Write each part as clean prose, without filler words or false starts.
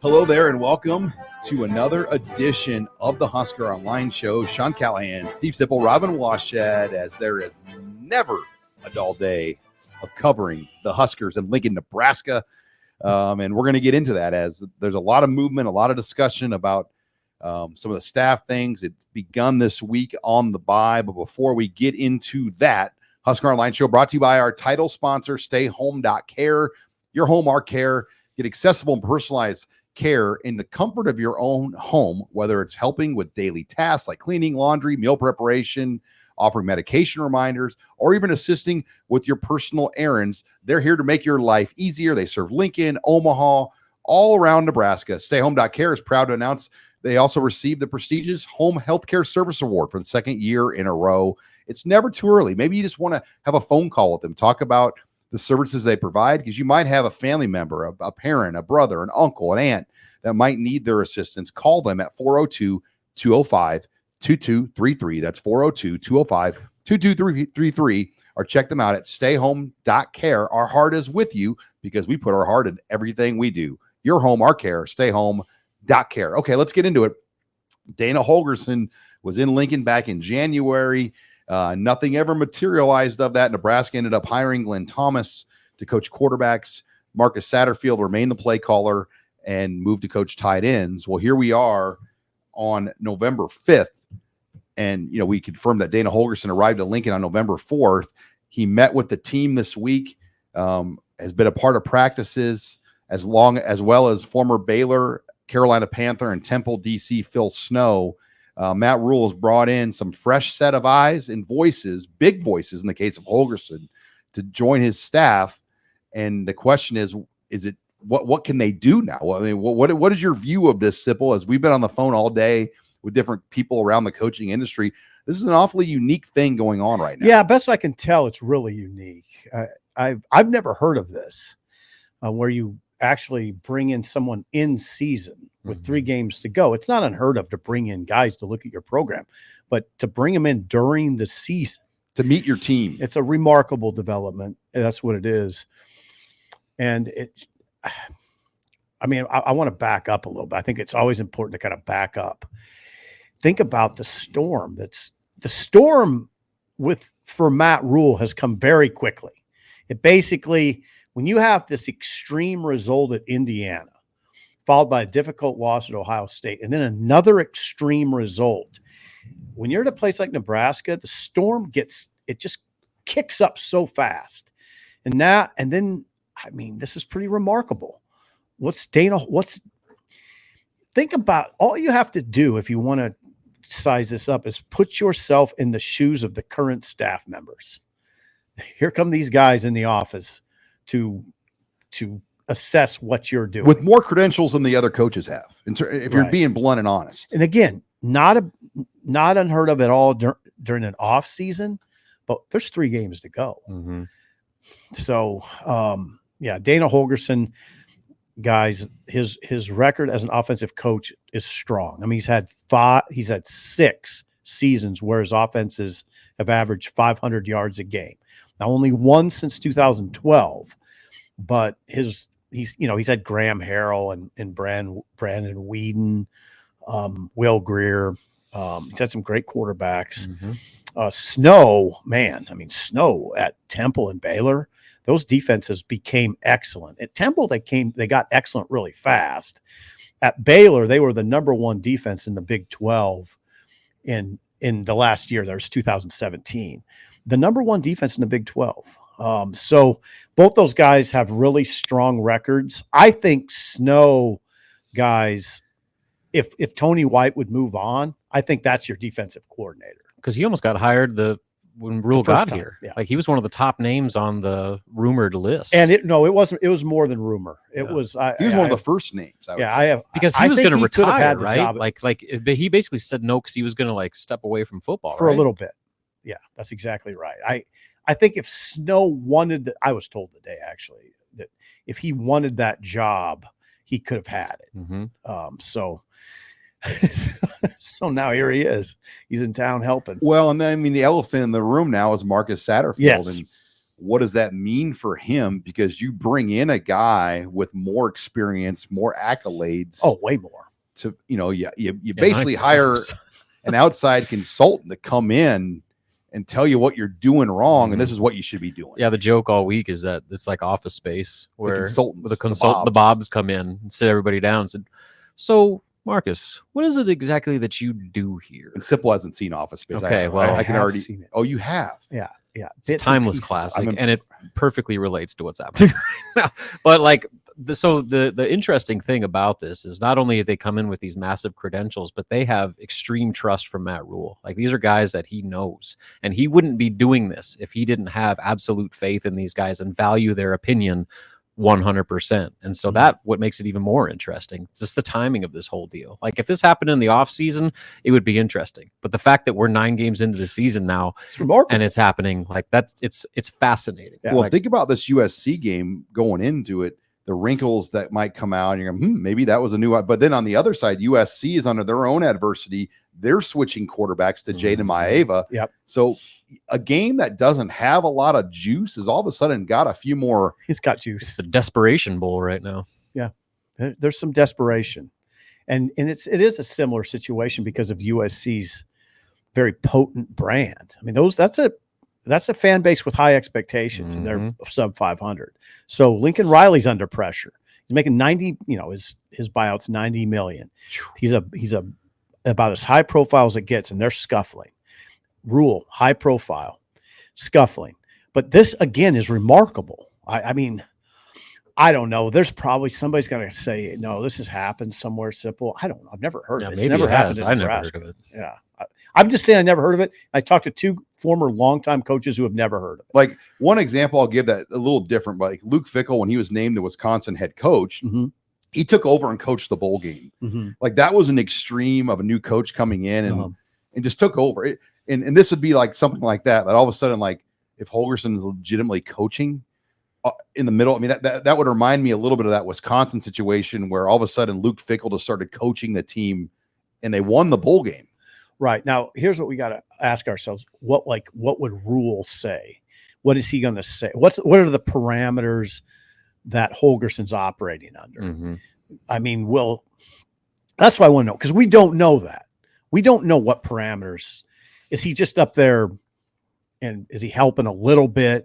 Hello there, and welcome to another edition of the Husker Online Show. Sean Callahan, Steve Sipple, Robin Washad, as there is never a dull day of covering the Huskers in Lincoln, Nebraska. And we're going to get into that as there's a lot of movement, a lot of discussion about some of the staff things. It's begun this week on the bye. But before we get into that, Husker Online Show brought to you by our title sponsor, StayHome.Care. Your home, our care. Get accessible and personalized care in the comfort of your own home, whether it's helping with daily tasks like cleaning, laundry, meal preparation, offering medication reminders, or even assisting with your personal errands. They're here to make your life easier. They serve Lincoln, Omaha, all around Nebraska. StayHome.Care is proud to announce they also received the prestigious Home Healthcare Service Award for the second year in a row. It's never too early. Maybe you just want to have a phone call with them, talk about the services they provide, because you might have a family member, a parent, a brother, an uncle, an aunt that might need their assistance. Call them at 402-205-2233. That's 402-205-2233, or check them out at StayHome.Care. Our heart is with you because we put our heart in everything we do. Your home, our care. StayHome.Care. Okay, let's get into it. Dana Holgorsen was in Lincoln back in January. Nothing ever materialized of that. Nebraska ended up hiring Glenn Thomas to coach quarterbacks. Marcus Satterfield remained the play caller and moved to coach tight ends. Well, here we are on November 5th. And, we confirmed that Dana Holgorsen arrived at Lincoln on November 4th. He met with the team this week, has been a part of practices as well as former Baylor, Carolina Panther, and Temple DC Phil Snow. Matt Rule has brought in some fresh set of eyes and voices, big voices in the case of Holgorsen, to join his staff. And the question is it what can they do now? I mean, what is your view of this, Sipple? As we've been on the phone all day with different people around the coaching industry, this is an awfully unique thing going on right now. Yeah, best I can tell, it's really unique. I've never heard of this, where you actually bring in someone in season with 3 games to go. It's not unheard of to bring in guys to look at your program, but to bring them in during the season to meet your team, it's a remarkable development. That's what it is. And I want to back up a little bit. I think it's always important to kind of back up. Think about the storm. For Matt Rule has come very quickly. It basically, when you have this extreme result at Indiana, followed by a difficult loss at Ohio State, and then another extreme result, when you're at a place like Nebraska, the storm just kicks up so fast. Then this is pretty remarkable. Think about, all you have to do if you want to size this up is put yourself in the shoes of the current staff members. Here come these guys in the office to assess what you're doing with more credentials than the other coaches have. If you're being blunt and honest, and again, not unheard of at all during an off season, but there's 3 games to go. Mm-hmm. So, Dana Holgorsen, guys, his record as an offensive coach is strong. I mean, he's had 6 seasons where his offenses have averaged 500 yards a game. Now, only one since 2012, but he's had Graham Harrell and Brandon Whedon, Will Greer. He's had some great quarterbacks. Mm-hmm. Snow at Temple and Baylor, those defenses became excellent. At Temple, they got excellent really fast. At Baylor, they were the number 1 defense in the Big 12 in the last year. There's 2017, the number 1 defense in the Big 12. So both those guys have really strong records. I think Snow, guys, if Tony White would move on, I think that's your defensive coordinator. Because he almost got hired when Rule got here. Yeah. Like, he was one of the top names on the rumored list. And it wasn't. It was more than rumor. It was. He was one of the first names. Because he was going to retire, right? But he basically said no because he was going to step away from football for a little bit. Yeah, that's exactly right. I think if Snow wanted I was told today actually that if he wanted that job, he could have had it. Mm-hmm. So now here he is. He's in town helping. Well, and then the elephant in the room now is Marcus Satterfield. Yes. And what does that mean for him? Because you bring in a guy with more experience, more accolades. Oh, way more. To, you basically hire an outside consultant to come in and tell you what you're doing wrong, and this is what you should be doing. Yeah, the joke all week is that it's like Office Space where the Bobs come in and sit everybody down and said, "So, Marcus, what is it exactly that you do here?" And Sipple hasn't seen Office Space. Okay, I can already seen it. Oh, you have? Yeah. It's a timeless classic, and it perfectly relates to what's happening right now. But like, the interesting thing about this is not only they come in with these massive credentials, but they have extreme trust from Matt Rule. Like, these are guys that he knows, and he wouldn't be doing this if he didn't have absolute faith in these guys and value their opinion 100%. And so that what makes it even more interesting. It's just the timing of this whole deal. Like, if this happened in the off season, it would be interesting. But the fact that we're 9 games into the season now, it's remarkable, and it's happening, like, it's fascinating. Yeah, well, think about this USC game going into it. The wrinkles that might come out, and you're going, maybe that was a new. But then on the other side, USC is under their own adversity. They're switching quarterbacks to Jaden Maeva. Yep. So a game that doesn't have a lot of juice is all of a sudden got a few more. It's got juice. It's the desperation bowl right now. Yeah, there's some desperation, and it is a similar situation because of USC's very potent brand. I mean, that's a fan base with high expectations, and they're sub 500. So Lincoln Riley's under pressure. He's making 90. His buyout's $90 million. He's about as high profile as it gets, and they're scuffling. Rule, high profile, scuffling. But this again is remarkable. I mean, I don't know. There's probably somebody's going to say, no, this has happened somewhere simple. I don't know. I've never heard of it. It's never happened in Nebraska. Never heard of it. Yeah. I'm just saying I never heard of it. I talked to 2 former longtime coaches who have never heard of it. Like, one example I'll give that a little different, but like Luke Fickell, when he was named the Wisconsin head coach, he took over and coached the bowl game. Like, that was an extreme of a new coach coming in and just took over it. And this would be like something like that all of a sudden, like, if Holgorsen is legitimately coaching in the middle, I mean, that would remind me a little bit of that Wisconsin situation where all of a sudden Luke Fickell just started coaching the team and they won the bowl game. Right. Now, here's what we got to ask ourselves. What would Rule say? What is he going to say? What are the parameters that Holgorsen's operating under? I mean, that's what I want to know, because we don't know that. We don't know what parameters. Is he just up there and is he helping a little bit?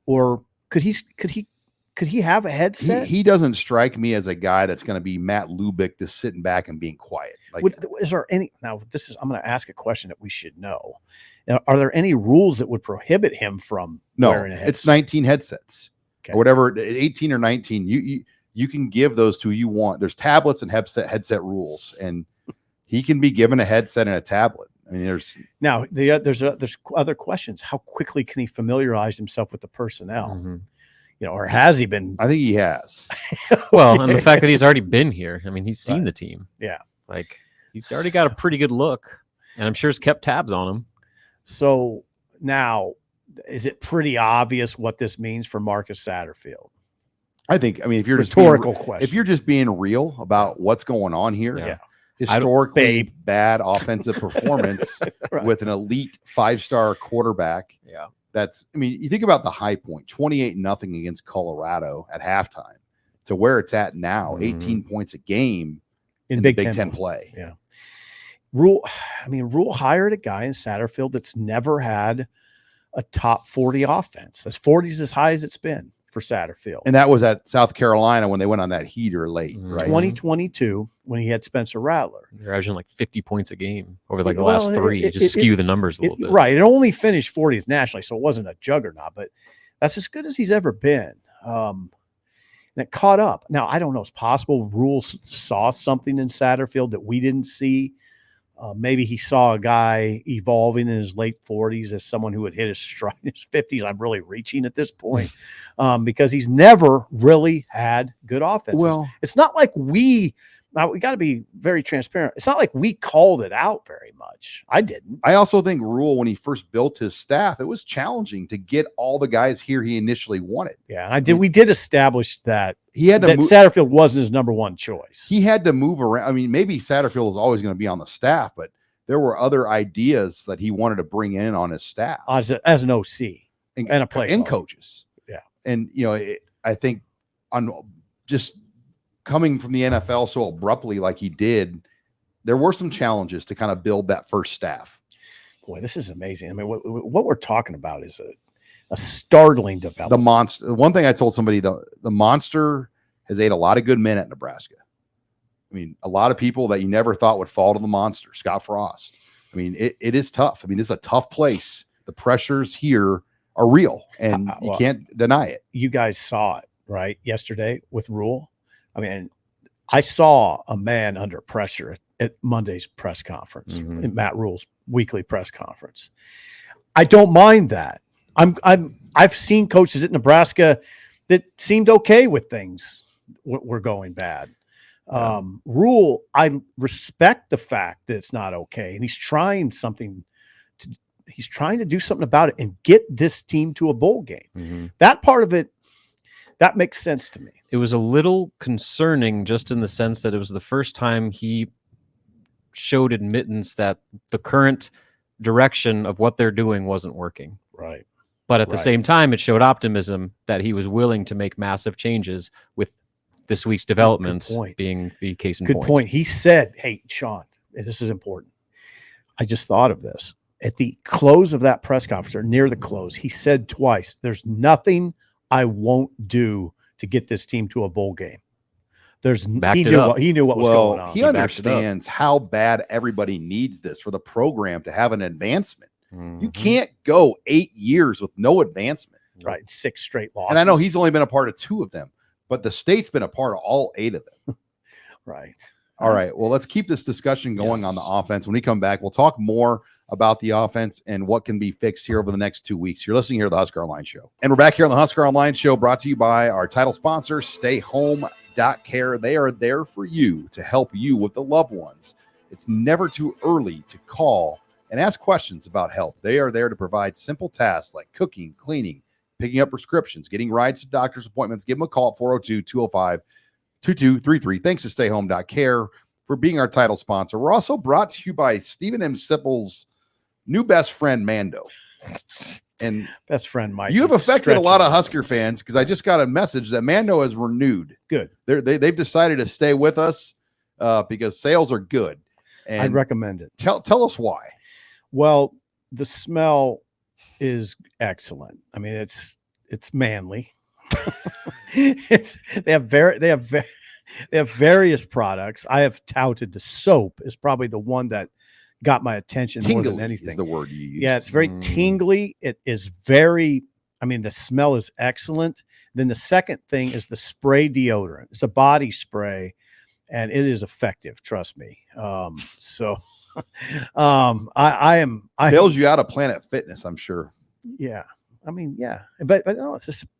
Or could he have a headset? He doesn't strike me as a guy that's going to be Matt Lubick, just sitting back and being quiet. Like, is there any? Now, I'm going to ask a question that we should know. Are there any rules that would prohibit him from wearing a headset? It's 19 headsets, or whatever, 18 or 19. You can give those to who you want. There's tablets and headset rules, and he can be given a headset and a tablet. I mean, there's other questions. How quickly can he familiarize himself with the personnel? Or has he been? I think he has. Well, and the fact that he's already been here. I mean, he's seen the team. Yeah. Like, he's already got a pretty good look, and I'm sure he's kept tabs on him. So now, is it pretty obvious what this means for Marcus Satterfield? I think, if you're if you're just being real about what's going on here, historically bad offensive performance with an elite 5-star quarterback. Yeah. You think about the high point, 28-0 against Colorado at halftime to where it's at now, 18 points a game in Big Ten play. Yeah. Rule hired a guy in Satterfield that's never had a top 40 offense. That's 40's as high as it's been for Satterfield. And that was at South Carolina when they went on that heater late, right? 2022 when he had Spencer Rattler. They're averaging like 50 points a game over the last 3. Just skew the numbers a little bit. Right. It only finished 40th nationally, so it wasn't a juggernaut, but that's as good as he's ever been. And it caught up. Now, I don't know. It's possible Rule saw something in Satterfield that we didn't see. Maybe he saw a guy evolving in his late 40s as someone who would hit his stride in his 50s. I'm really reaching at this point because he's never really had good offenses. Well, it's not like we got to be very transparent. It's not like we called it out very much. I didn't. I also think Rule, when he first built his staff, it was challenging to get all the guys here he initially wanted. Yeah, and we did establish that he had to Satterfield wasn't his number one choice. He had to move around. Maybe Satterfield was always going to be on the staff, but there were other ideas that he wanted to bring in on his staff as an OC. and a play and call. coaches. Yeah. And, I think on just coming from the NFL so abruptly like he did, there were some challenges to kind of build that first staff. Boy, this is amazing. I mean, what we're talking about is a startling development. The monster. One thing I told somebody, the monster has ate a lot of good men at Nebraska. I mean, a lot of people that you never thought would fall to the monster. Scott Frost. I mean, it is tough. I mean, it's a tough place. The pressures here are real, and you can't deny it. You guys saw it, right, yesterday with Rule. I mean, I saw a man under pressure at Monday's press conference, in Matt Rule's weekly press conference. I don't mind that. I've seen coaches at Nebraska that seemed okay with things were going bad. Rule, I respect the fact that it's not okay, and he's trying to do something about it and get this team to a bowl game. That part of it, that makes sense to me. It was a little concerning just in the sense that it was the first time he showed admittance that the current direction of what they're doing wasn't working. Right. But at the same time, it showed optimism that he was willing to make massive changes, with this week's developments being the case in point. Good point. He said, hey, Sean, this is important. I just thought of this. At the close of that press conference, or near the close, he said twice, there's nothing I won't do to get this team to a bowl game. He knew what was going on. He understands how bad everybody needs this for the program to have an advancement. You can't go 8 years with no advancement. Right. 6 straight losses. And I know he's only been a part of 2 of them, but the state's been a part of all 8 of them. Right. All right. Well, let's keep this discussion going on the offense. When we come back, we'll talk more about the offense and what can be fixed here over the next 2 weeks. You're listening here to the Husker Online Show. And we're back here on the Husker Online Show, brought to you by our title sponsor, StayHome.Care. They are there for you to help you with the loved ones. It's never too early to call and ask questions about help. They are there to provide simple tasks like cooking, cleaning, picking up prescriptions, getting rides to doctor's appointments. Give them a call at 402-205-2233. Thanks to StayHome.Care for being our title sponsor. We're also brought to you by Stephen M. Sipple's new best friend, Mando. And best friend, Mike. You have affected a lot of Husker fans, because I just got a message that Mando has renewed. Good. They've decided to stay with us because sales are good. And I'd recommend it. Tell us why. Well, the smell is excellent. I mean, it's manly. They have various products. I have touted the soap is probably the one that got my attention Tingly more than anything. is the word you use. Yeah, it's very tingly. It is very, I mean, the smell is excellent. Then the second thing is the spray deodorant. It's a body spray, and it is effective. Trust me. I bails you out of Planet Fitness, I'm sure. Yeah. I mean, yeah. But no,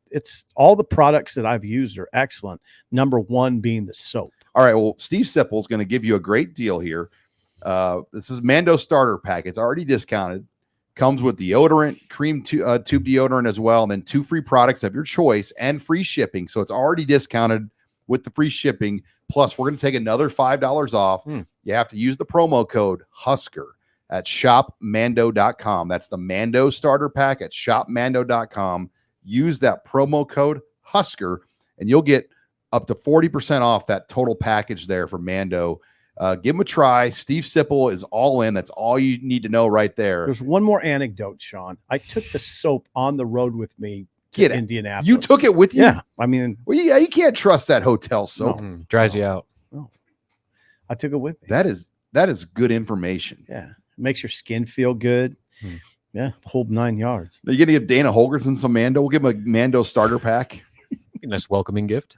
it's all the products that I've used are excellent. Number one being the soap. All right. Well, Steve Sipple is going to give you a great deal here. This is Mando starter pack. It's already discounted. Comes with deodorant, cream tube deodorant as well, and then 2 free products of your choice and free shipping. So it's already discounted with the free shipping. Plus, we're going to take another $5 off. You have to use the promo code Husker at shopmando.com. That's the Mando starter pack at shopmando.com. Use that promo code Husker, and you'll get up to 40% off that total package there for Mando. Give them a try. Steve Sipple is all in. That's all you need to know right there. There's one more anecdote, Sean. I took the soap on the road with me to Indianapolis. You took it with you? Yeah. I mean, well, yeah, you can't trust that hotel soap. Dries you out. No. I took it with me. That is good information. Yeah. It makes your skin feel good. Yeah. Hold 9 yards. Are you going to give Dana Holgorsen some Mando? We'll give him a Mando starter pack. A nice welcoming gift.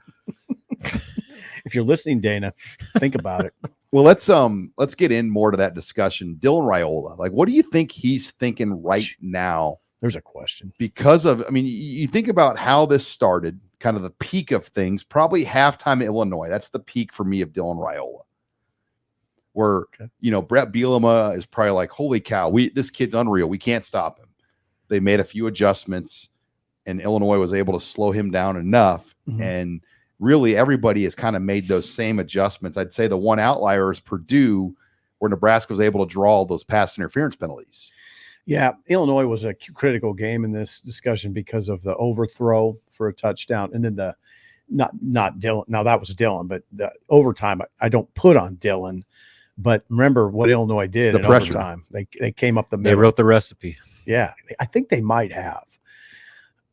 If you're listening, Dana, think about it. Well, let's get in more to that discussion. Dylan Raiola, like, what do you think he's thinking right now? There's a question. Because of, I mean, you think about how this started, kind of the peak of things, probably halftime at Illinois. That's the peak for me of Dylan Raiola. Where, Brett Bielema is probably like, holy cow, this kid's unreal. We can't stop him. They made a few adjustments, and Illinois was able to slow him down enough. And really everybody has kind of made those same adjustments. I'd say the one outlier is Purdue, where Nebraska was able to draw those pass interference penalties. Yeah, Illinois was a critical game in this discussion because of the overthrow for a touchdown, and then the not Dylan. Now that was Dylan, but the overtime I don't put on Dylan. But remember what Illinois did The in pressure. overtime. They came up the They middle. wrote the recipe. Yeah, I think they might have.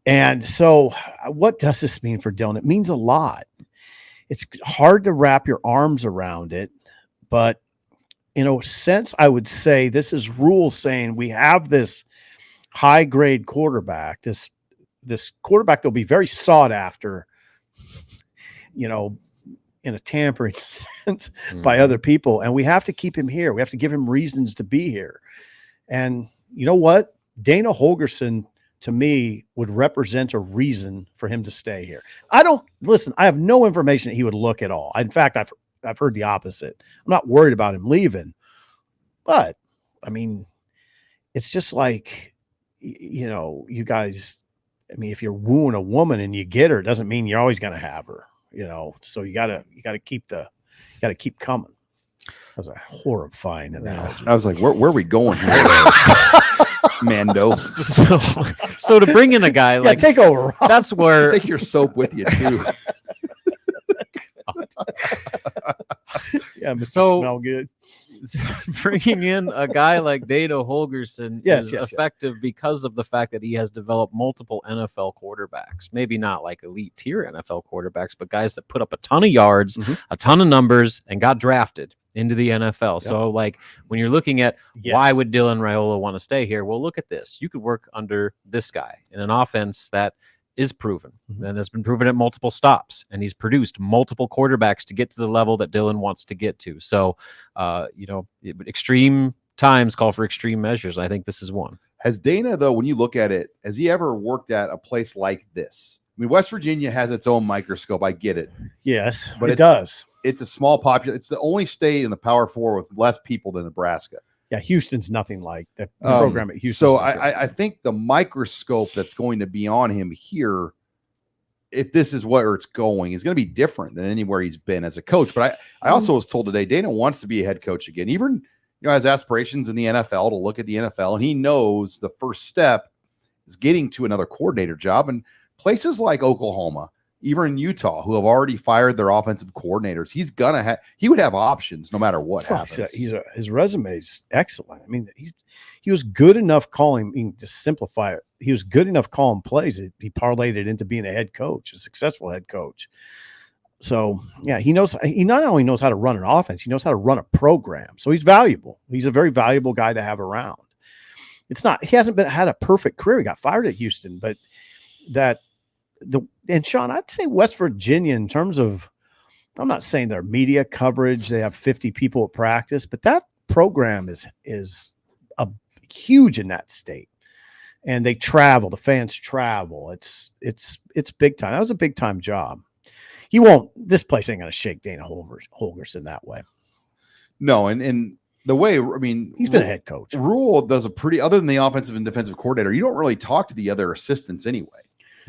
And so, what does this mean for Dylan? It means a lot. It's hard to wrap your arms around it, but in a sense, I would say this is Rule saying we have this high grade quarterback, this quarterback that'll be very sought after, in a tampering sense by other people. And we have to keep him here. We have to give him reasons to be here. And you know what? Dana Holgorsen, to me, would represent a reason for him to stay here. I have no information that he would look at all. In fact, I've heard the opposite. I'm not worried about him leaving, but I mean, it's just like, you guys, I mean, if you're wooing a woman and you get her, it doesn't mean you're always going to have her, so you gotta keep coming. That was a horrifying analogy. I was like, where are we going here? Mando. So to bring in a guy like take over, Rob. That's where Take your soap with you too. Yeah, Mr. So- Smell Good. bringing in a guy like Dana Holgorsen Yes, is effective because of the fact that he has developed multiple NFL quarterbacks. Maybe not like elite tier NFL quarterbacks, but guys that put up a ton of yards, a ton of numbers, and got drafted into the NFL. Yeah. So like when you're looking at Yes. why would Dylan Raiola want to stay here? Well, look at this. You could work under this guy in an offense that is proven and has been proven at multiple stops, and he's produced multiple quarterbacks to get to the level that Dylan wants to get to. So, extreme times call for extreme measures. I think this is one. Has Dana, though, when you look at it, has he ever worked at a place like this? I mean, West Virginia has its own microscope. I get it. Yes, But it does. It's a small population. It's the only state in the Power Four with less people than Nebraska. Yeah, Houston's nothing like the program at Houston. So I think the microscope that's going to be on him here, if this is where it's going, is going to be different than anywhere he's been as a coach. But I also was told today, Dana wants to be a head coach again, even has aspirations in the NFL to look at the NFL, and he knows the first step is getting to another coordinator job. And places like Oklahoma, even in Utah, who have already fired their offensive coordinators, he would have options no matter what happens. His resume is excellent. I mean, he was good enough calling. To simplify it, he was good enough calling plays. He parlayed it into being a head coach, a successful head coach. So yeah, he not only knows how to run an offense, he knows how to run a program. So he's valuable. He's a very valuable guy to have around. He hasn't had a perfect career. He got fired at Houston, but and Sean, I'd say West Virginia in terms of, I'm not saying their media coverage, they have 50 people at practice, but that program is huge in that state. And they travel, the fans travel. It's big time. That was a big time job. This place ain't going to shake Dana Holgorsen that way. No, and the way, I mean, he's been a head coach. Rule does other than the offensive and defensive coordinator, you don't really talk to the other assistants anyway.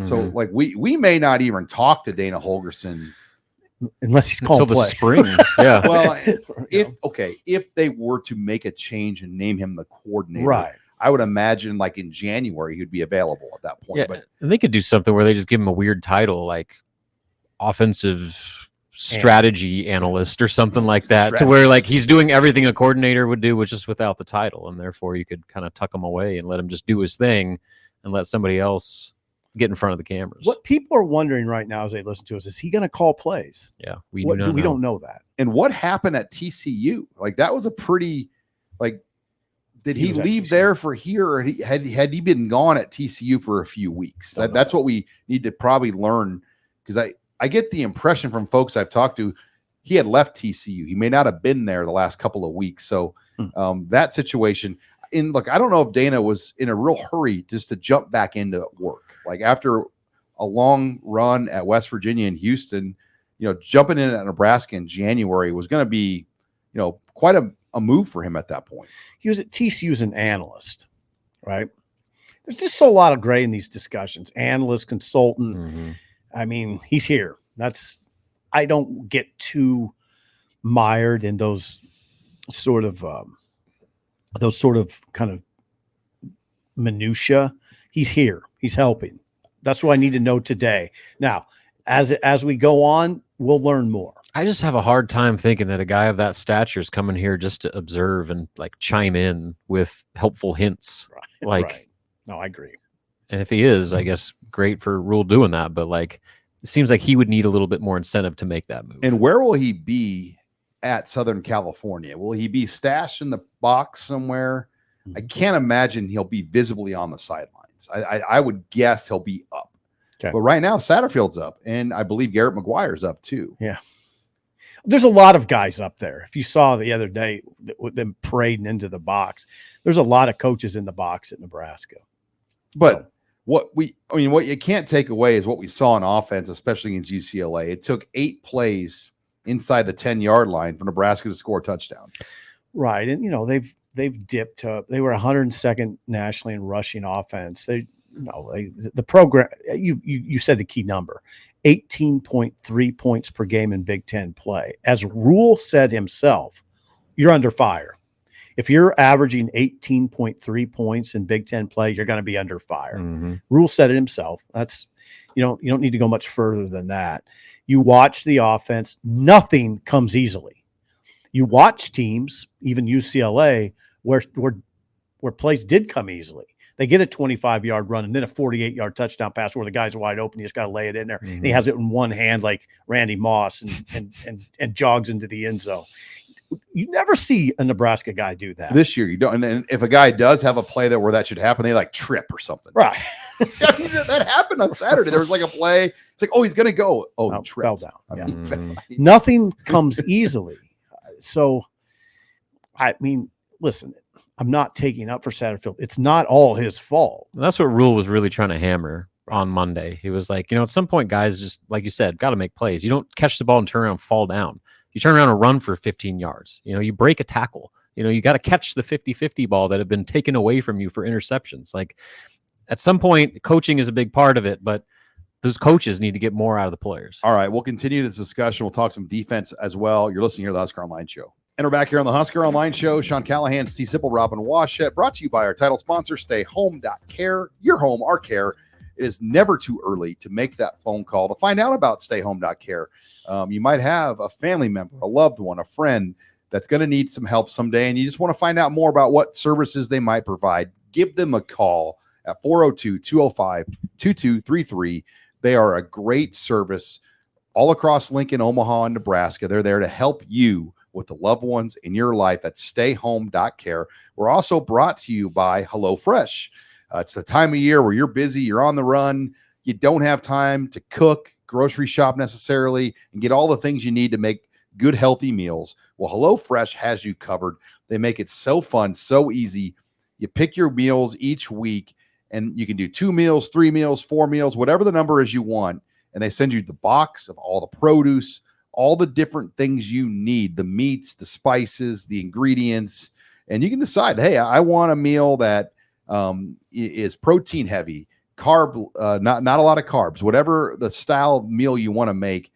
So like we may not even talk to Dana Holgorsen unless he's called until the spring. Yeah. Well, if they were to make a change and name him the coordinator, right, I would imagine like in January he'd be available at that point. Yeah, But and they could do something where they just give him a weird title like offensive strategy analyst or something like that, to where like he's doing everything a coordinator would do, which is without the title, and therefore you could kind of tuck him away and let him just do his thing and let somebody else get in front of the cameras. What people are wondering right now as they listen to us, is he going to call plays? Yeah, we don't know that. And what happened at TCU? Like that was a pretty, like, did he leave there for here, or had he been gone at TCU for a few weeks? That's what we need to probably learn, because I get the impression from folks I've talked to, he had left TCU. He may not have been there the last couple of weeks. So that situation. And look, I don't know if Dana was in a real hurry just to jump back into work. Like after a long run at West Virginia and Houston, jumping in at Nebraska in January was going to be, quite a move for him at that point. He was at TCU as an analyst, right? There's just a lot of gray in these discussions. Analyst, consultant. Mm-hmm. I mean, he's here. I don't get too mired in those sort of kind of minutia, he's here. He's helping. That's what I need to know today. Now, as we go on, we'll learn more. I just have a hard time thinking that a guy of that stature is coming here just to observe and like chime in with helpful hints. Right. No, I agree. And if he is, I guess great for Rule doing that. But like, it seems like he would need a little bit more incentive to make that move. And where will he be at Southern California? Will he be stashed in the box somewhere? I can't imagine he'll be visibly on the sidelines. I would guess he'll be up. Okay. But right now, Satterfield's up, and I believe Garrett McGuire's up too. Yeah. There's a lot of guys up there. If you saw the other day with them parading into the box, there's a lot of coaches in the box at Nebraska. But what you can't take away is what we saw on offense, especially against UCLA. It took 8 plays inside the 10-yard line for Nebraska to score a touchdown. Right. And, they've dipped up. They were 102nd nationally in rushing offense. The program, you said the key number, 18.3 points per game in Big Ten play. As Rule said himself, you're under fire. If you're averaging 18.3 points in Big Ten play, you're going to be under fire. Mm-hmm. Rule said it himself. That's, you don't need to go much further than that. You watch the offense, nothing comes easily. You watch teams, even UCLA, where plays did come easily. They get a 25-yard run and then a 48-yard touchdown pass where the guy's wide open. You just got to lay it in there. Mm-hmm. And he has it in one hand like Randy Moss and jogs into the end zone. You never see a Nebraska guy do that. This year, you don't. And if a guy does have a play where that should happen, they like trip or something. Right. That happened on Saturday. There was like a play. It's like, oh, he's going to go. Oh, he fell down. Yeah. Nothing comes easily. So, I mean, listen, I'm not taking up for Satterfield. It's not all his fault. That's what Rule was really trying to hammer on Monday. He was like, at some point, guys, just like you said, got to make plays. You don't catch the ball and turn around and fall down. You turn around and run for 15 yards. You break a tackle. You got to catch the 50-50 ball that had been taken away from you for interceptions. Like, at some point, coaching is a big part of it, but those coaches need to get more out of the players. All right, we'll continue this discussion. We'll talk some defense as well. You're listening here to the Husker Online Show. And we're back here on the Husker Online Show. Sean Callahan, Steve Sipple, Robin Washett, brought to you by our title sponsor, StayHome.Care. Your home, our care. It is never too early to make that phone call to find out about StayHome.Care. You might have a family member, a loved one, a friend that's going to need some help someday, and you just want to find out more about what services they might provide. Give them a call at 402-205-2233. They are a great service all across Lincoln, Omaha, and Nebraska. They're there to help you with the loved ones in your life. That's StayHome.Care. We're also brought to you by HelloFresh. It's the time of year where you're busy, you're on the run, you don't have time to cook, grocery shop necessarily, and get all the things you need to make good, healthy meals. Well, HelloFresh has you covered. They make it so fun, so easy. You pick your meals each week, and you can do 2 meals, 3 meals, 4 meals, whatever the number is you want. And they send you the box of all the produce, all the different things you need, the meats, the spices, the ingredients. And you can decide, hey, I want a meal that is protein heavy, not a lot of carbs, whatever the style of meal you want to make.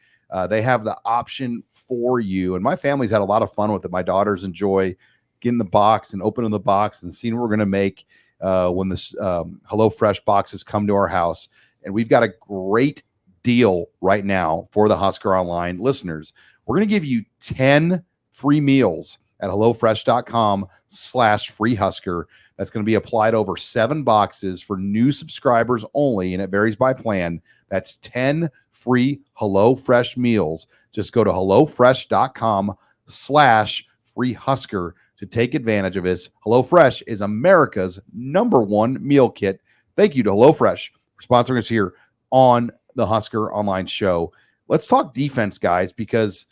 They have the option for you. And my family's had a lot of fun with it. My daughters enjoy getting the box and opening the box and seeing what we're going to make when this HelloFresh boxes come to our house. And we've got a great deal right now for the Husker Online listeners. We're going to give you 10 free meals at HelloFresh.com/freehusker. That's going to be applied over 7 boxes for new subscribers only, and it varies by plan. That's 10 free HelloFresh meals. Just go to HelloFresh.com/freehusker to take advantage of this. HelloFresh is America's #1 meal kit. Thank you to HelloFresh for sponsoring us here on the Husker Online Show. Let's talk defense, guys, because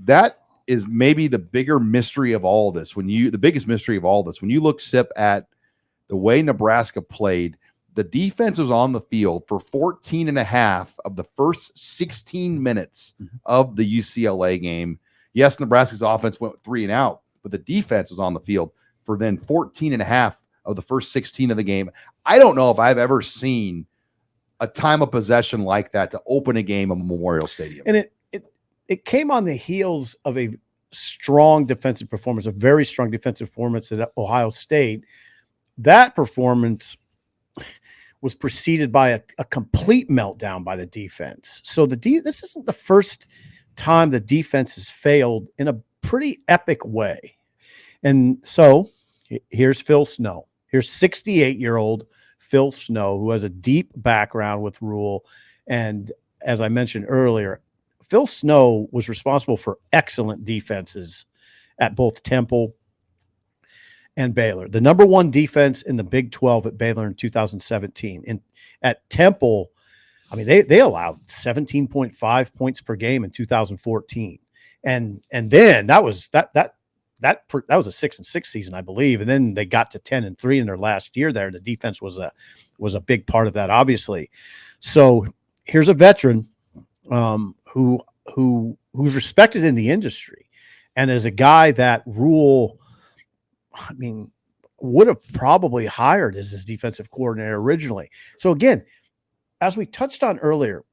that is maybe the bigger mystery of all this. The biggest mystery of all this, when you look, Sip, at the way Nebraska played, the defense was on the field for 14 and a half of the first 16 minutes of the UCLA game. Yes, Nebraska's offense went 3 and out, but the defense was on the field for then 14 and a half of the first 16 of the game. I don't know if I've ever seen a time of possession like that to open a game at Memorial Stadium. And it came on the heels of a strong defensive performance, a very strong defensive performance at Ohio State. that performance was preceded by a complete meltdown by the defense. So this isn't the first time the defense has failed in a pretty epic way. And so here's Phil Snow. Here's 68-year-old Phil Snow, who has a deep background with Rule. And as I mentioned earlier, Phil Snow was responsible for excellent defenses at both Temple and Baylor. The number one defense in the Big 12 at Baylor in 2017. And at Temple, I mean, they allowed 17.5 points per game in 2014. And then that was a 6-6 season, I believe. And then they got to 10-3 in their last year there. The defense was a big part of that, obviously. So here's a veteran who's respected in the industry, and as a guy that Rule, I mean, would have probably hired as his defensive coordinator originally. So again, as we touched on earlier,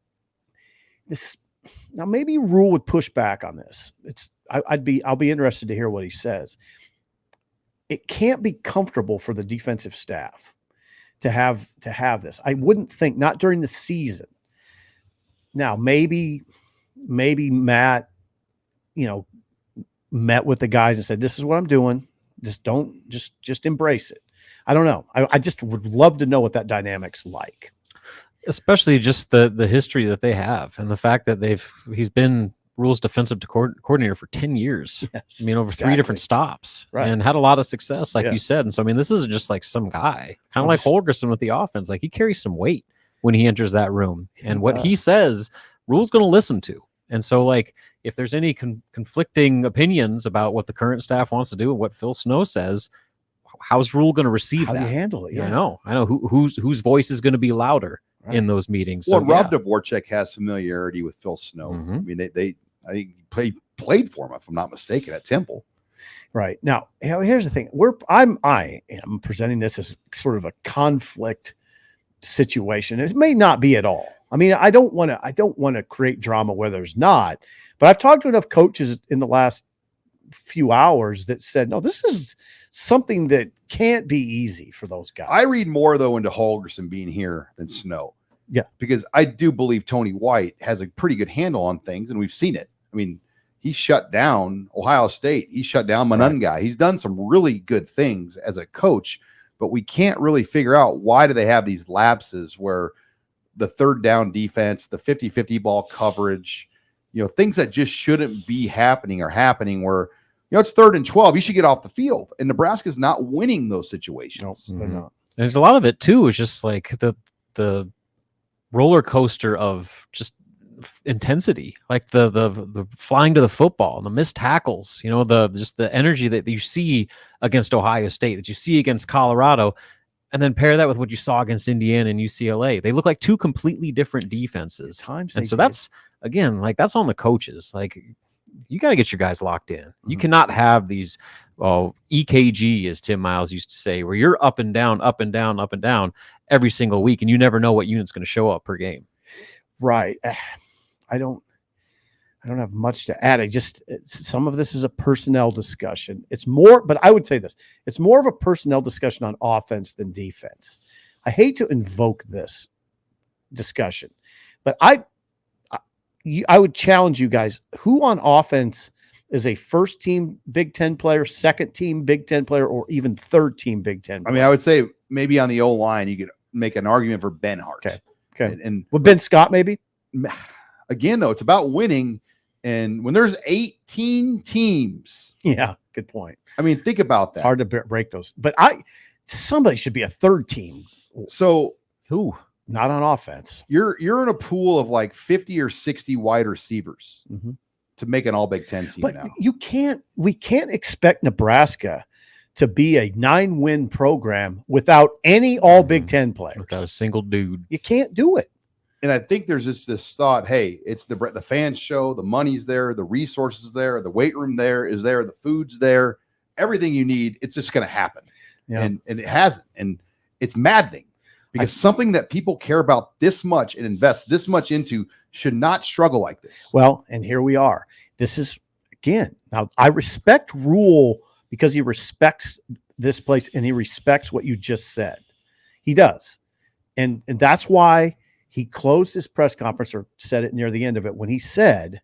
now maybe Rule would push back on this. I'll be interested to hear what he says. It can't be comfortable for the defensive staff to have this. I wouldn't think, not during the season. Now, maybe Matt, met with the guys and said, "This is what I'm doing. Just embrace it." I don't know. I just would love to know what that dynamic's like. Especially just the history that they have and the fact that he's been Rule's defensive coordinator for 10 years. Yes, I mean, over 3 different stops, right, and had a lot of success, like you said. And so, I mean, this isn't just like some guy, kind of like Holgorsen with the offense. Like, he carries some weight when he enters that room, and what he says, Rule's going to listen to. And so, like, if there's any conflicting opinions about what the current staff wants to do and what Phil Snow says, how's Rule going to receive that? How do you handle it? Yeah. I know whose voice is going to be louder in those meetings. Well, Rob Dvorak has familiarity with Phil Snow. Mm-hmm. I mean, I think he played for him, if I'm not mistaken, at Temple. Right. Now, here's the thing. I am presenting this as sort of a conflict situation. It may not be at all. I mean, I don't want to create drama where there's not, but I've talked to enough coaches in the last few hours that said, no, this is something that can't be easy for those guys. I read more, though, into Holgorsen being here than Snow. Yeah. Because I do believe Tony White has a pretty good handle on things, and we've seen it. I mean, he shut down Ohio State. He shut down Monongai. Right. He's done some really good things as a coach, but we can't really figure out why do they have these lapses where the third down defense, the 50-50 ball coverage, things that just shouldn't be happening are happening where, it's 3rd and 12. You should get off the field. And Nebraska's not winning those situations. No, they're not. And there's a lot of it, too, is just like the roller coaster of just intensity, like the flying to the football and the missed tackles, the energy that you see against Ohio State, that you see against Colorado, and then pair that with what you saw against Indiana and UCLA. They look like two completely different defenses. And so that's, again, like, that's on the coaches. Like, you got to get your guys locked in. You cannot have these EKG, as Tim Miles used to say, where you're up and down, up and down, up and down every single week, and you never know what unit's going to show up per game. Right. I don't have much to add. Some of this is a personnel discussion. It's more, but I would say this, it's more of a personnel discussion on offense than defense. I hate to invoke this discussion, but I would challenge you guys, who on offense is a first team Big Ten player, second team Big Ten player, or even third team Big Ten player? I mean, I would say maybe on the O-line, you could make an argument for Ben Hart. Okay. And well, Ben Scott, maybe? Again, though, it's about winning. And when there's 18 teams. Yeah, good point. I mean, think about that. It's hard to break those. But somebody should be a third team. So who? Not on offense. You're in a pool of like 50 or 60 wide receivers to make an all Big Ten team. But now. We can't expect Nebraska to be a 9-win program without any all Big Ten players. Without a single dude. You can't do it. And I think there's this thought, hey, it's the fans show, the money's there, the resources there, the weight room there is there, the food's there, everything you need, it's just going to happen. Yeah. And it hasn't. And it's maddening because something that people care about this much and invest this much into should not struggle like this. Well, and here we are. This is, again, now I respect Rule because he respects this place and he respects what you just said. He does. And that's why he closed his press conference, or said it near the end of it, when he said,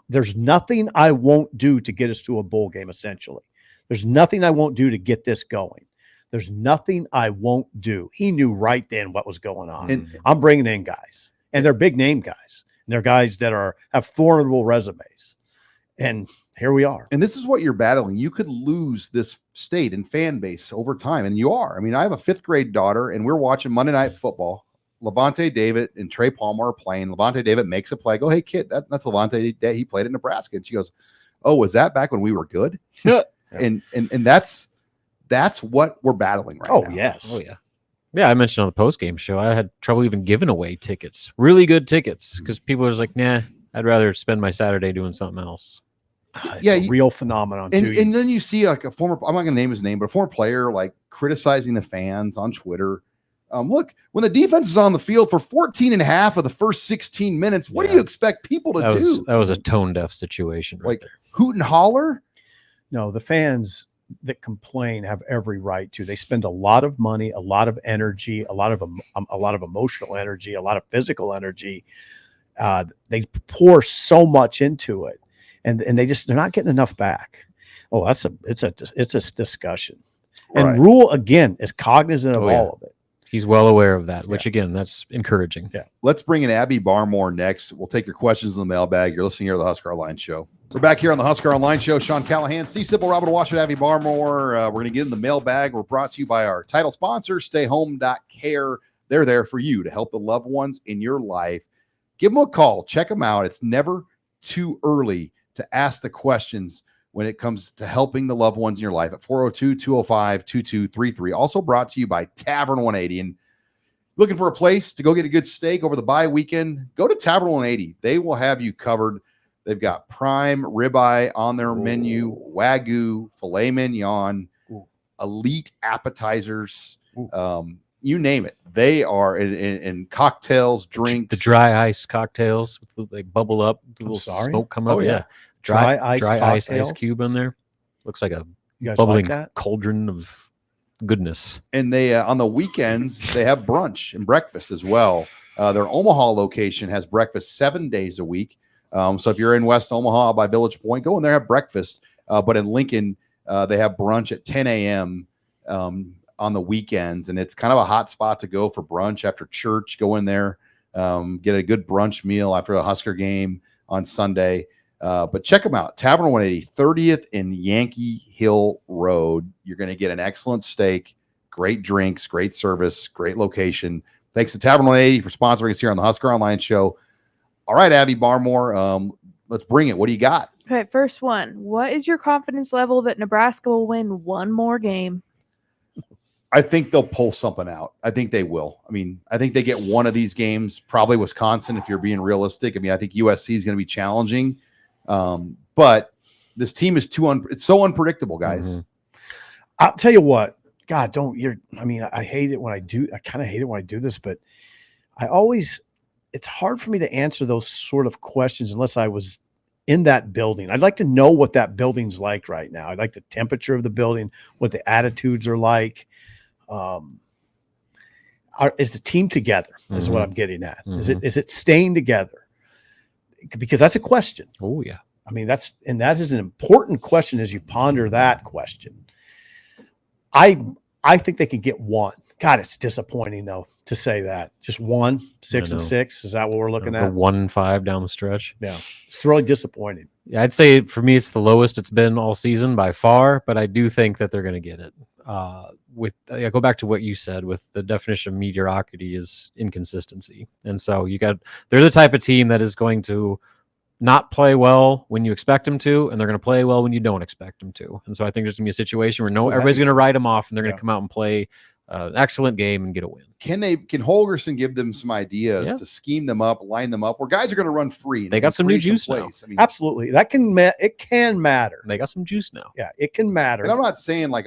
there's nothing I won't do to get us to a bowl game, essentially. There's nothing I won't do to get this going. There's nothing I won't do. He knew right then what was going on. And I'm bringing in guys, and they're big name guys. And they're guys that have formidable resumes. And here we are. And this is what you're battling. You could lose this state and fan base over time, and you are. I mean, I have a 5th grade daughter, and we're watching Monday Night Football. Levante David and Trey Palmer are playing. Levante David makes a play. I go, hey, kid, that's Levante. He played at Nebraska. And she goes, oh, was that back when we were good? and that's what we're battling right now. Oh, yes. Oh, yeah. Yeah, I mentioned on the post-game show, I had trouble even giving away tickets, really good tickets, because people are like, nah, I'd rather spend my Saturday doing something else. It's a real phenomenon, too. And then you see like a former, I'm not going to name his name, but a former player like criticizing the fans on Twitter. Look, when the defense is on the field for 14 and a half of the first 16 minutes, what do you expect people to do? That was a tone-deaf situation right there. Hoot and holler? No, the fans that complain have every right to. They spend a lot of money, a lot of energy, a lot of emotional energy, a lot of physical energy. They pour so much into it, and they're not getting enough back. Oh, it's a discussion. And Rule again is cognizant of all of it. He's well aware of that, which again, that's encouraging. Yeah. Let's bring in Abby Barmore next. We'll take your questions in the mailbag. You're listening here to the Husker Online Show. We're back here on the Husker Online Show. Sean Callahan, Steve Sipple, Robin Washington, Abby Barmore. We're going to get in the mailbag. We're brought to you by our title sponsor, StayHome.Care. They're there for you to help the loved ones in your life. Give them a call. Check them out. It's never too early to ask the questions when it comes to helping the loved ones in your life at 402-205-2233. Also brought to you by Tavern 180. And looking for a place to go get a good steak over the bye weekend, go to Tavern 180. They will have you covered. They've got prime ribeye on their menu, Wagyu, filet mignon, elite appetizers, you name it. They are in cocktails, drinks. The dry ice cocktails, they bubble up, the little smoke come up. Yeah. Dry ice cube in there. Looks like a bubbling cauldron of goodness. And they on the weekends they have brunch and breakfast as well. Their Omaha location has breakfast 7 days a week. So if you're in West Omaha by Village Point, go in there, have breakfast. But in Lincoln, they have brunch at 10 a.m. On the weekends, and it's kind of a hot spot to go for brunch after church. Go in there, get a good brunch meal after a Husker game on Sunday. But check them out. Tavern 180, 30th and Yankee Hill Road. You're going to get an excellent steak, great drinks, great service, great location. Thanks to Tavern 180 for sponsoring us here on the Husker Online Show. All right, Abby Barmore, let's bring it. What do you got? Okay, first one. What is your confidence level that Nebraska will win one more game? I think they'll pull something out. I think they will. I mean, I think they get one of these games, probably Wisconsin, if you're being realistic. I mean, I think USC is going to be challenging. But this team is it's so unpredictable, guys. Mm-hmm. I'll tell you what, God, I hate it when I do. I kind of hate it when I do this, but it's hard for me to answer those sort of questions unless I was in that building. I'd like to know what that building's like right now. I'd like the temperature of the building, what the attitudes are like. Is the team together? Is what I'm getting at. Mm-hmm. Is it staying together? Because that's a question. Oh yeah. I mean, that is an important question as you ponder that question. I think they could get one. God, it's disappointing though to say that. Just 1, 6 and 6. Is that what we're looking at? 1-5 down the stretch. Yeah, it's really disappointing. Yeah, I'd say for me it's the lowest it's been all season by far, but I do think that they're going to get it. I go back to what you said with the definition of mediocrity is inconsistency, and so they're the type of team that is going to not play well when you expect them to, and they're going to play well when you don't expect them to. And so I think there's going to be a situation where everybody's going to write them off, and they're going to come out and play an excellent game and get a win. Can Holgorsen give them some ideas to scheme them up, line them up, where guys are going to run free? They got some new juice now. I mean, absolutely. It can matter. They got some juice now. Yeah, it can matter. And I'm not saying like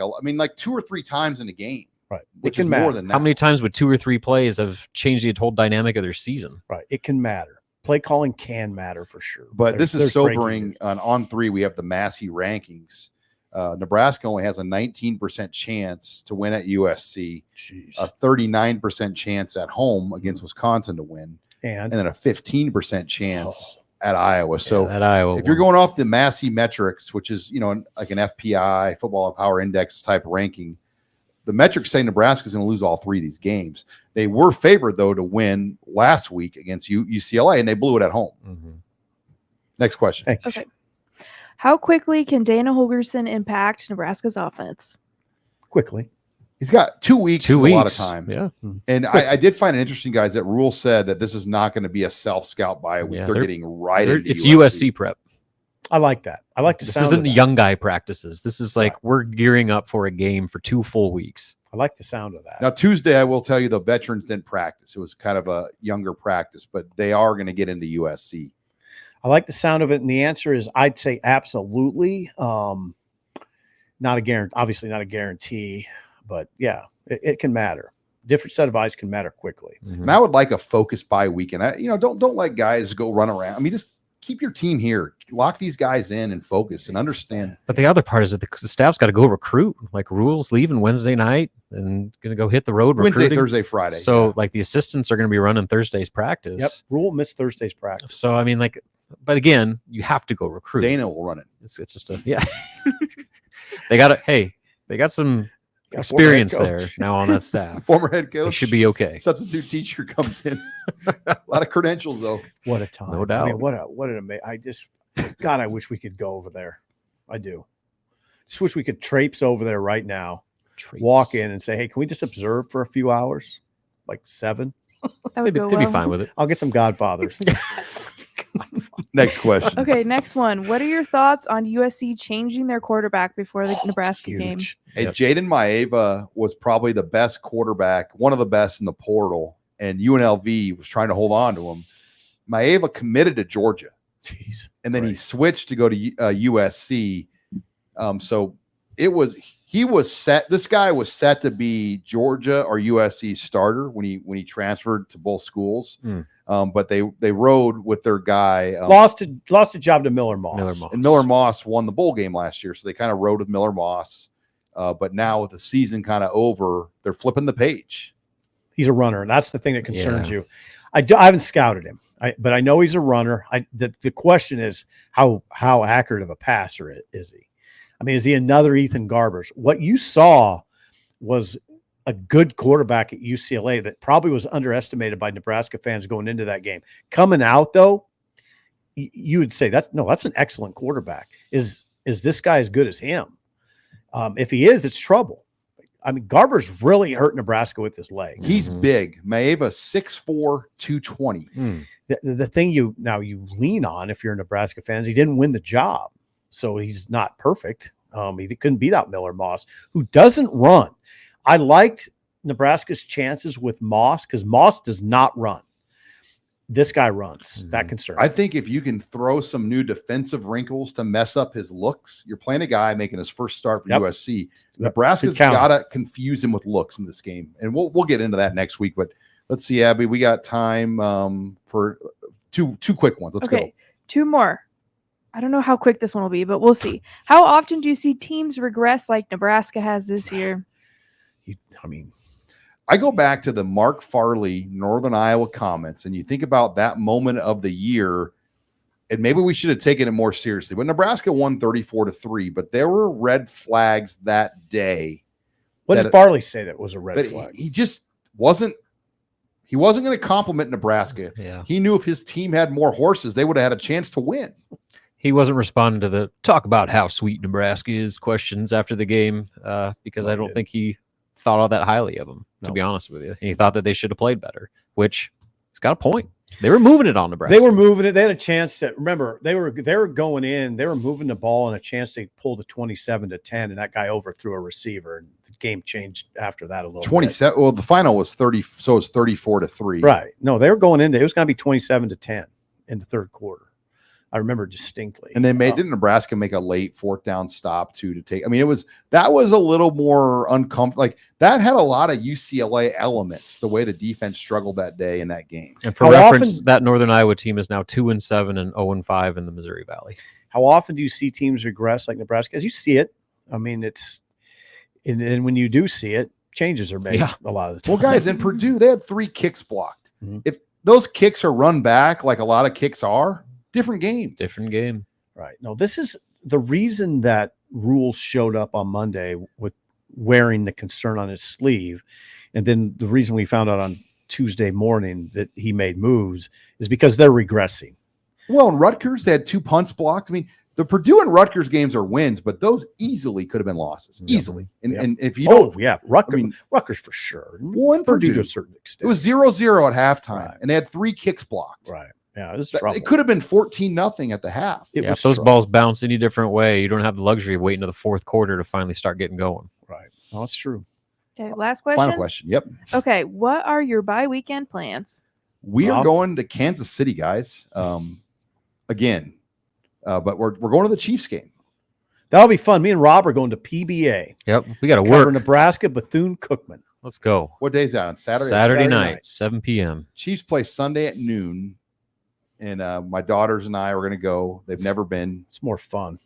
2 or 3 times in a game. Right. It can matter. More than that. How many times would 2 or 3 plays have changed the whole dynamic of their season? Right. It can matter. Play calling can matter for sure. But this is sobering. On 3, we have the Massey rankings. Nebraska only has a 19% chance to win at USC, Jeez. a 39% chance at home against Wisconsin to win, and then a 15% chance at Iowa. So that Iowa if you're going off the Massey metrics, which is, like an FPI, Football Power Index type ranking, the metrics say Nebraska's going to lose all 3 of these games. They were favored, though, to win last week against UCLA, and they blew it at home. Mm-hmm. Next question. Okay. How quickly can Dana Holgorsen impact Nebraska's offense? Quickly. He's got 2 weeks. 2 is weeks. A lot of time. Yeah. And I did find it interesting, guys, that Rule said that this is not going to be a self-scout bye week. Yeah, they're getting right into It's USC prep. I like that. I like the This sound isn't of that. young guy practices. This is like we're gearing up for a game for 2 full weeks. I like the sound of that. Now, Tuesday, I will tell you, the veterans didn't practice. It was kind of a younger practice, but they are going to get into USC. I like the sound of it, and the answer is I'd say absolutely. Not a guarantee, obviously not a guarantee, but yeah, it can matter. Different set of eyes can matter quickly. Mm-hmm. And I would like a focused bye week, and don't let guys go run around. I mean, just keep your team here, lock these guys in, and focus and understand. But the other part is that the staff's got to go recruit. Like Rule's leaving Wednesday night and going to go hit the road recruiting. Wednesday, Thursday, Friday. So like the assistants are going to be running Thursday's practice. Yep. Rule missed Thursday's practice. So I mean, but again, you have to go recruit. Dana will run it. It's just they got some experience there now on that staff. Former head coach. They should be okay. Substitute teacher comes in. A lot of credentials, though. What a time. No doubt. I mean, what an amazing. God, I wish we could go over there. I do. Just wish we could traipse over there right now, walk in and say, hey, can we just observe for a few hours? Like 7? That would They'd go be well. fine with it. I'll get some Godfathers. Next question. Okay, next one. What are your thoughts on USC changing their quarterback before the Nebraska game? Hey, Jaden Maeva was probably the best quarterback, one of the best in the portal, and UNLV was trying to hold on to him. Maeva committed to Georgia. Jeez. And then he switched to go to USC. So he was set. This guy was set to be Georgia or USC starter when he transferred to both schools. But they rode with their guy. Lost a job to Miller Moss. And Miller Moss won the bowl game last year. So they kind of rode with Miller Moss. But now with the season kind of over, they're flipping the page. He's a runner. That's the thing that concerns you. I haven't scouted him. But I know he's a runner. The question is how accurate of a passer is he? I mean, is he another Ethan Garbers? What you saw was a good quarterback at UCLA that probably was underestimated by Nebraska fans going into that game. Coming out, though, you would say that's an excellent quarterback. Is this guy as good as him? If he is, it's trouble. I mean, Garber's really hurt Nebraska with his leg. He's big. Maeva 6'4", 220. The thing you lean on if you're a Nebraska fan is he didn't win the job. So he's not perfect. He couldn't beat out Miller Moss, who doesn't run. I liked Nebraska's chances with Moss because Moss does not run. This guy runs. That concerns me. I think if you can throw some new defensive wrinkles to mess up his looks, you're playing a guy making his first start for USC. Nebraska's got to confuse him with looks in this game. And we'll get into that next week. But let's see, Abby, we got time for two quick ones. Let's go. 2 more. I don't know how quick this one will be, but we'll see. How often do you see teams regress like Nebraska has this year? I go back to the Mark Farley Northern Iowa comments, and you think about that moment of the year, and maybe we should have taken it more seriously. But Nebraska won 34-3, but there were red flags that day. What did Farley say that was a red flag? He just wasn't. He wasn't going to compliment Nebraska. Yeah. He knew if his team had more horses, they would have had a chance to win. He wasn't responding to the talk about how sweet Nebraska is questions after the game because I don't think he thought all that highly of them, to be honest with you. And he thought that they should have played better, which he's got a point. They were moving it on Nebraska. They were moving it. They had a chance to remember they were going in, they were moving the ball and a chance to pull to 27-10, and that guy overthrew a receiver, and the game changed after that a little 27. bit. Well, the final was 30, so it's 34-3. Right. No, they were going into it was going to be 27-10 in the third quarter. I remember distinctly. And they didn't Nebraska make a late 4th down stop to take? I mean, that was a little more uncomfortable. Like that had a lot of UCLA elements, the way the defense struggled that day in that game. And for reference, that Northern Iowa team is now 2-7 and 0-5 in the Missouri Valley. How often do you see teams regress like Nebraska? As you see it, I mean, and then when you do see it, changes are made a lot of the time. Well, guys, in Purdue, they had 3 kicks blocked. Mhm. If those kicks are run back like a lot of kicks are, different game. Different game. Right. No, this is the reason that Rule showed up on Monday with wearing the concern on his sleeve. And then the reason we found out on Tuesday morning that he made moves is because they're regressing. Well, in Rutgers, they had 2 punts blocked. I mean, the Purdue and Rutgers games are wins, but those easily could have been losses. Easily. And if you don't, Rutgers for sure. One Purdue to a certain extent. It was 0-0 at halftime, Right. and they had 3 kicks blocked. Right. Yeah, it was trouble. It could have been 14-0 at the half. If those balls bounce any different way, you don't have the luxury of waiting to the fourth quarter to finally start getting going. Right. No, that's true. Okay, last question. Final question. Yep. Okay, what are your bye weekend plans? We are going to Kansas City, guys. Again, but we're going to the Chiefs game. That'll be fun. Me and Rob are going to PBA. Yep, we got to Cover work. Nebraska, Bethune-Cookman. Let's go. What day is that? On Saturday? Saturday night, 7 p.m. Chiefs play Sunday at noon, and my daughters and I are going to go. They've never been. It's more fun.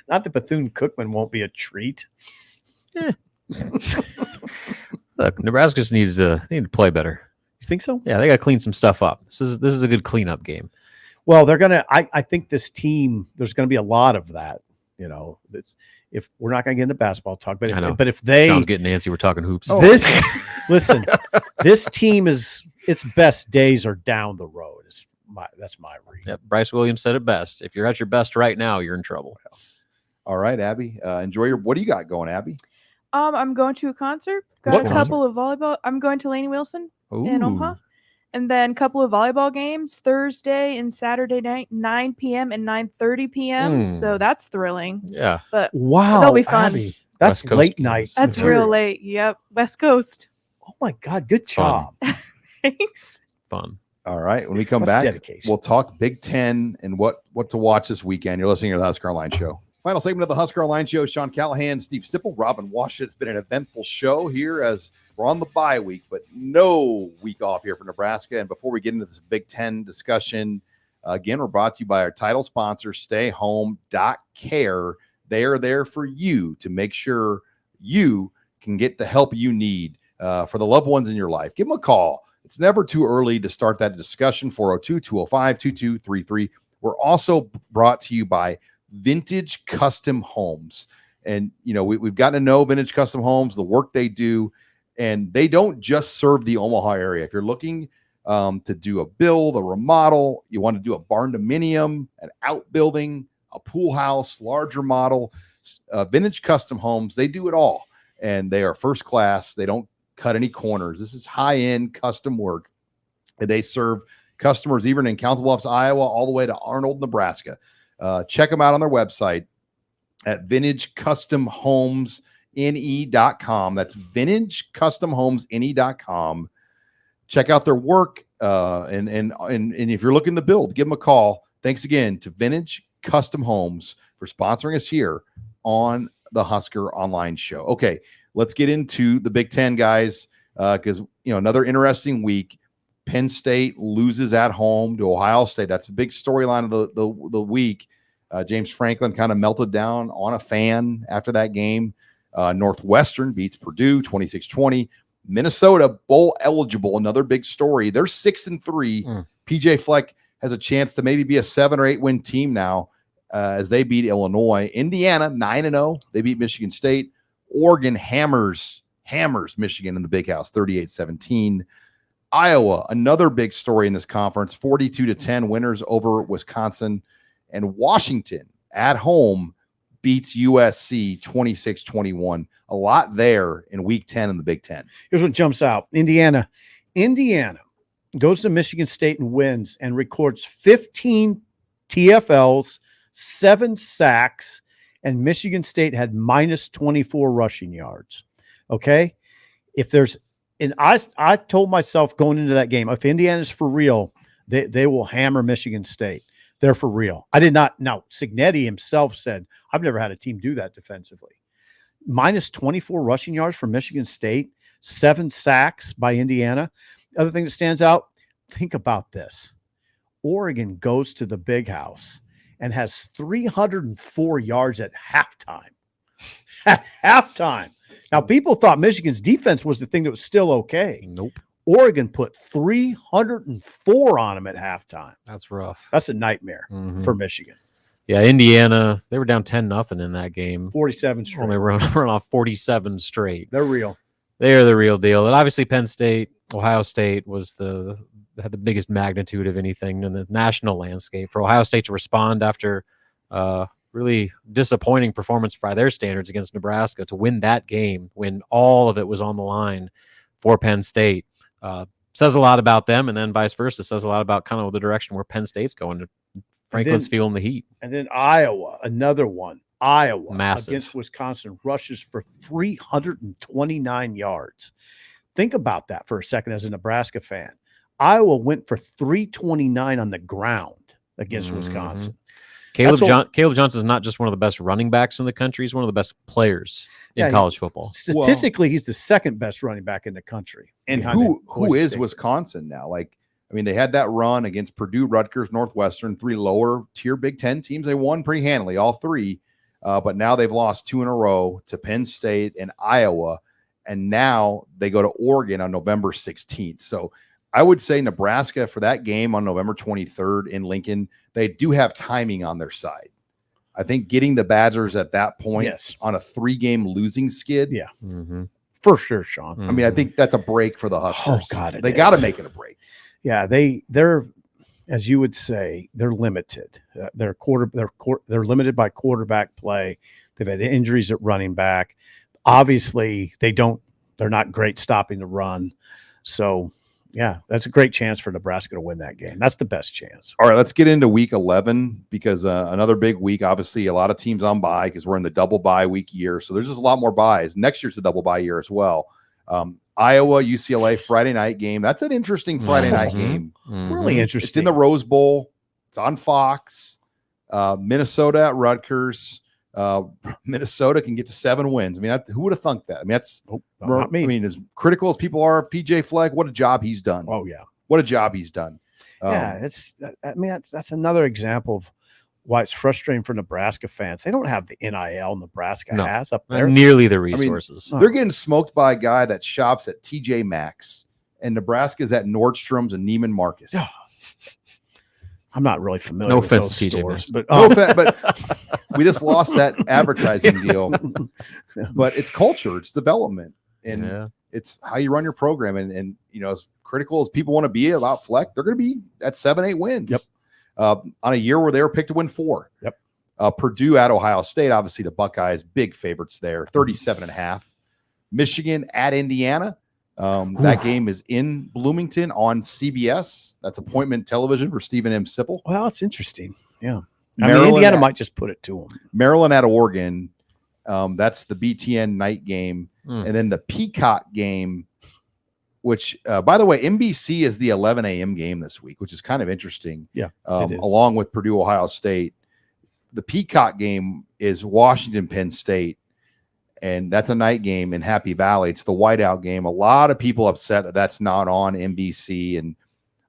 Not that Bethune-Cookman won't be a treat. Look, Nebraska just needs to play better. You think so? Yeah, they got to clean some stuff up. This is a good cleanup game. Well, they're gonna. I think this team. There's going to be a lot of that. You know, if we're not going to get into basketball talk, but if they sounds getting Nancy, we're talking hoops. Listen, this team is its best days are down the road. That's my read. Yep, Bryce Williams said it best. If you're at your best right now, you're in trouble. All right, Abby. Enjoy what do you got going, Abby? I'm going to a concert. Got a couple of volleyball. I'm going to Laney Wilson in Omaha. And then a couple of volleyball games Thursday and Saturday night, 9 p.m. and 9:30 p.m. So that's thrilling. Yeah. But wow, that'll be fun. Abby, that's late night. That's real late. Yep. West Coast. Oh my God. Good job. Thanks. Fun. All right. When we come That's back, dedication. we'll talk Big Ten and what to watch this weekend. You're listening to the Husker Online Show. Final segment of the Husker Online Show. Sean Callahan, Steve Sipple, Robin Washut. It's been an eventful show here as we're on the bye week, but no week off here for Nebraska. And before we get into this Big Ten discussion, again, we're brought to you by our title sponsor, StayHome.Care. They are there for you to make sure you can get the help you need for the loved ones in your life. Give them a call. It's never too early to start that discussion, 402-205-2233. We're also brought to you by Vintage Custom Homes. And, you know, we've gotten to know Vintage Custom Homes, the work they do, and they don't just serve the Omaha area. If you're looking to do a build, a remodel, you want to do a barn dominium, an outbuilding, a pool house, larger model, Vintage Custom Homes, they do it all. And they are first class. They don't cut any corners. This is high-end custom work. And they serve customers even in Council Bluffs, Iowa, all the way to Arnold, Nebraska. Check them out on their website at vintagecustomhomesne.com. That's vintagecustomhomesne.com. Check out their work. And if you're looking to build, give them a call. Thanks again to Vintage Custom Homes for sponsoring us here on the Husker Online Show. Okay, let's get into the Big Ten, guys, because another interesting week. Penn State loses at home to Ohio State. That's the big storyline of the week. James Franklin kind of melted down on a fan after that game. Northwestern beats Purdue 26-20. Minnesota bowl eligible, another big story. They're 6-3. PJ Fleck has a chance to maybe be a 7 or 8 win team now as they beat Illinois. Indiana 9-0. They beat Michigan State. Oregon hammers Michigan in the Big House 38-17. Iowa, another big story in this conference, 42-10 winners over Wisconsin. And Washington at home beats USC 26-21. A lot there in week 10 in the Big Ten. Here's what jumps out. Indiana goes to Michigan State and wins and records 15 TFLs, 7 sacks, and Michigan State had minus 24 rushing yards. Okay? And I told myself going into that game, if Indiana's for real, they will hammer Michigan State. They're for real. I did not. Now, Cignetti himself said, I've never had a team do that defensively. Minus 24 rushing yards for Michigan State, 7 sacks by Indiana. The other thing that stands out, think about this. Oregon goes to the Big House and has 304 yards at halftime. At halftime. Now, people thought Michigan's defense was the thing that was still okay. Nope. Oregon put 304 on them at halftime. That's rough. That's a nightmare for Michigan. Yeah, Indiana, they were down 10-0 in that game. 47 straight. Only run off 47 straight. They're real. They are the real deal. And obviously Penn State, Ohio State had the biggest magnitude of anything in the national landscape. For Ohio State to respond after really disappointing performance by their standards against Nebraska, to win that game when all of it was on the line for Penn State, says a lot about them, and then vice versa, says a lot about kind of the direction where Penn State's going. Franklin's feeling the heat. And then Iowa, another one. Iowa Massive. Against Wisconsin rushes for 329 yards. Think about that for a second as a Nebraska fan. Iowa went for 329 on the ground against Wisconsin. Caleb Johnson is not just one of the best running backs in the country. He's one of the best players in college football. Statistically, he's the second best running back in the country. And who is State. Wisconsin now? They had that run against Purdue, Rutgers, Northwestern, 3 lower tier Big Ten teams. They won pretty handily, all 3. But now they've lost 2 in a row to Penn State and Iowa. And now they go to Oregon on November 16th. So I would say Nebraska for that game on November 23rd in Lincoln, they do have timing on their side. I think getting the Badgers at that point on a 3-game losing skid. Yeah. For sure, Sean. I mean, I think that's a break for the Huskers. Oh, God, they got to make it a break. Yeah, they're, as you would say, they're limited. They're limited by quarterback play. They've had injuries at running back. Obviously, they're not great stopping the run. So, yeah, that's a great chance for Nebraska to win that game. That's the best chance. All right, let's get into week 11 because another big week. Obviously, a lot of teams on bye because we're in the double bye week year. So there's just a lot more byes. Next year's a double bye year as well. Iowa, UCLA Friday night game. That's an interesting Friday night game. Really interesting. It's in the Rose Bowl. It's on Fox. Minnesota at Rutgers. Minnesota can get to 7 wins. I mean, who would have thunk that? I mean, that's not me. I mean, as critical as people are of PJ Fleck, what a job he's done. Oh yeah, what a job he's done. That's another example of why it's frustrating for Nebraska fans. They don't have the NIL Nebraska has up there. Nearly the resources. They're getting smoked by a guy that shops at TJ Maxx, and Nebraska's at Nordstrom's and Neiman Marcus. I'm not really familiar with those stores, but we just lost that advertising deal. But it's culture, it's development, and it's how you run your program. And as critical as people want to be about Fleck, they're going to be at 7-8 wins. Yep. On a year where they were picked to win 4. Yep. Purdue at Ohio State, obviously the Buckeyes, big favorites there, 37.5. Michigan at Indiana. That game is in Bloomington on CBS. That's appointment television for Stephen M. Sipple. Well, it's interesting. Yeah. Indiana might just put it to them. Maryland at Oregon. That's the BTN night game. And then the Peacock game, which, by the way, NBC is the 11 a.m. game this week, which is kind of interesting. Yeah, along with Purdue, Ohio State. The Peacock game is Washington, Penn State, and that's a night game in Happy Valley. It's the whiteout game. A lot of people upset that that's not on NBC, and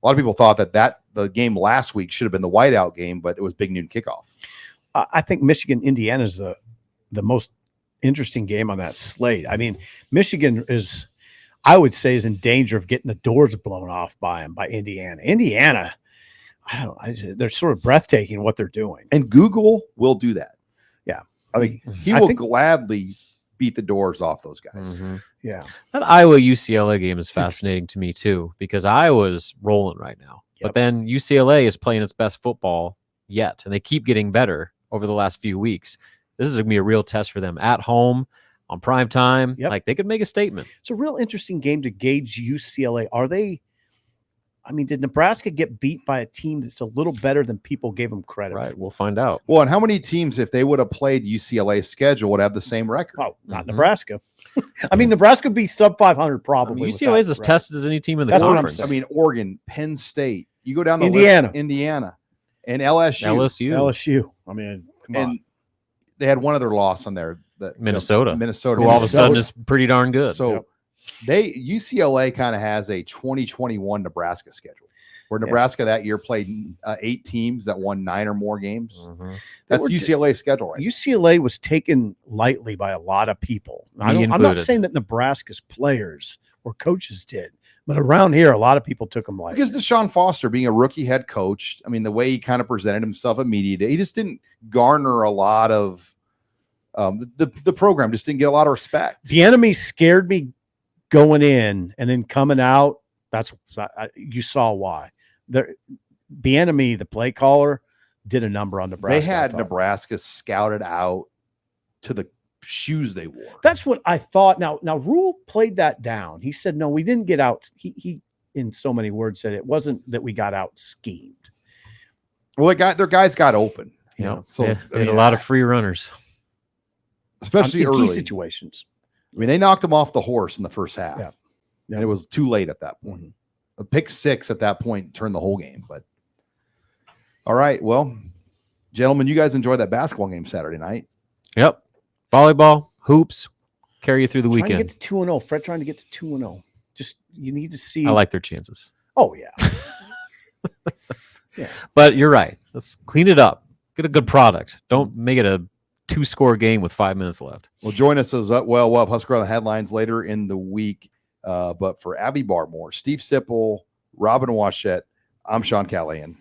a lot of people thought that the game last week should have been the whiteout game, but it was big noon kickoff. I think Michigan, Indiana is the most interesting game on that slate. I mean, Michigan is – I would say is in danger of getting the doors blown off by Indiana. Indiana, they're sort of breathtaking what they're doing. And Google will do that. Yeah. I mean, he will gladly beat the doors off those guys. Yeah. That Iowa UCLA game is fascinating to me too, because Iowa's rolling right now. But then UCLA is playing its best football yet, and they keep getting better over the last few weeks. This is going to be a real test for them at home. On prime time, like they could make a statement. It's a real interesting game to gauge UCLA. Did Nebraska get beat by a team that's a little better than people gave them credit for? Right, we'll find out. Well, and how many teams, if they would have played UCLA's schedule, would have the same record? Oh, not Nebraska. Nebraska would be sub 500 probably. UCLA is as tested as any team in the conference. Oregon, Penn State. You go down the Indiana, and LSU. Come on. They had one other loss on there. Minnesota, who all of a sudden is pretty darn good. So UCLA kind of has a 2021 Nebraska schedule. where Nebraska that year played 8 teams that won 9 or more games. Mm-hmm. That's UCLA's schedule, right? UCLA was taken lightly by a lot of people. I'm not saying that Nebraska's players or coaches did, but around here, a lot of people took them lightly. Because Deshaun Foster, being a rookie head coach, I mean, the way he kind of presented himself at media day, he just didn't garner a lot of the program just didn't get a lot of respect. The enemy scared me going in, and then coming out. That's you saw why. The enemy, the play caller, did a number on Nebraska. They had Nebraska scouted out to the shoes they wore. That's what I thought. Now Rule played that down. He said, no, we didn't get out. He in so many words said it wasn't that we got out schemed. Well, their guys got open. You know, so they had a lot of free runners, especially in early key situations. I mean, they knocked them off the horse in the first half. Yeah. And it was too late at that point. Mm-hmm. A pick 6 at that point turned the whole game. But all right, well, gentlemen, you guys enjoyed that basketball game Saturday night. Yep. Volleyball, hoops, carry you through the weekend. Trying to get to 2-0. Fred trying to get to 2-0. Just you need to see. I like their chances. Oh yeah. Yeah. But you're right. Let's clean it up. Get a good product. Don't make it a 2-score game with 5 minutes left. Well, join us as well. We'll have Husker on the headlines later in the week. But for Abby Barmore, Steve Sipple, Robin Washett, I'm Sean Callahan.